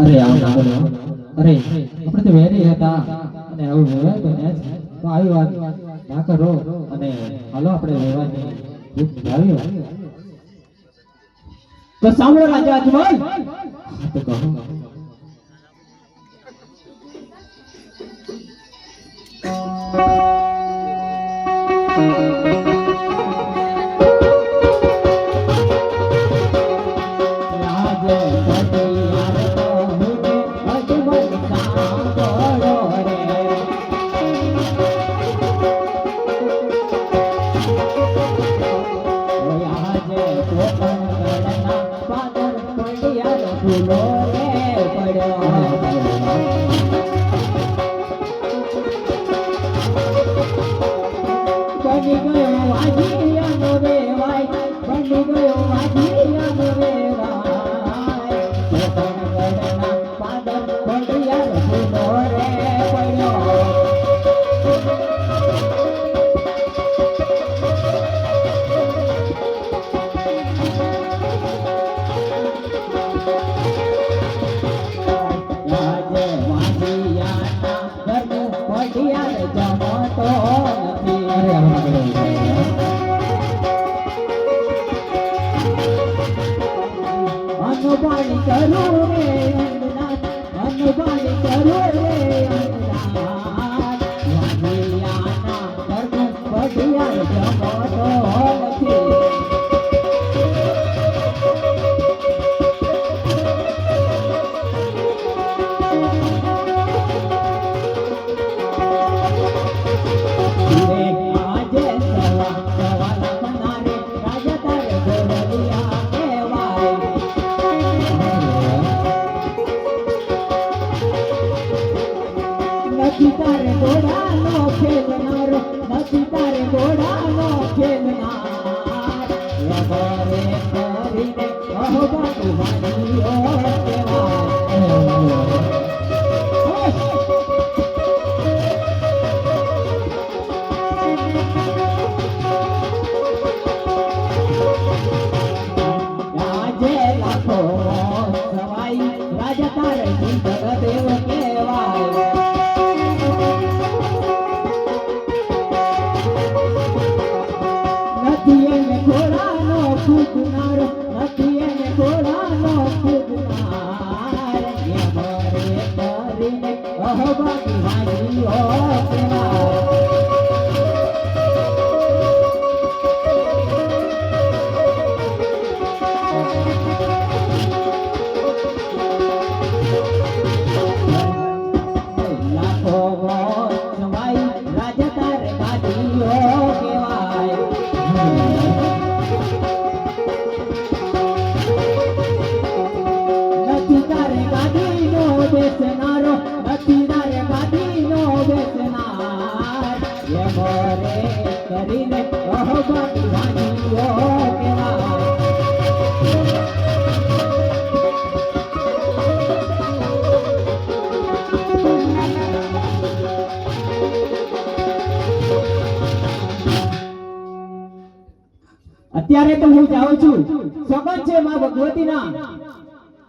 અરે આવું ના બોલો. અરે આપણે તો વેરી હતા અને આવું વ્યવહાર બન્યા છે તો આવી વાત ના કરો અને હાલો આપણે વ્યવહારની રીત નિભાવીએ. તો સાંભળો રાજા અજમલ, હા તો કહો. અત્યારે તો હું જાઉં છું. સબંધ છે માં ભગવતીના,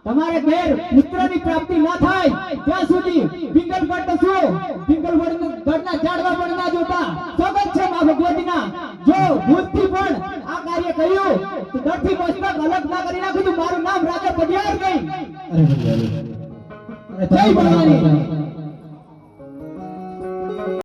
તમારે ઘેર પુત્રની પ્રાપ્તિ ના થાય ત્યાં સુધી પિંગલગઢ તો શું પિંગલગઢના ઝાડવા પણ ના જોતા. સબંધ છે માં ભગવતીના, જો ભૂલથી પણ આ કાર્ય કર્યું તો દરથી મસ્તક અલગ ના કરી નાખું તો મારું નામ રાજા પડિયાર નહીં. અરે ભગવાન. અરે જય ભગવાન.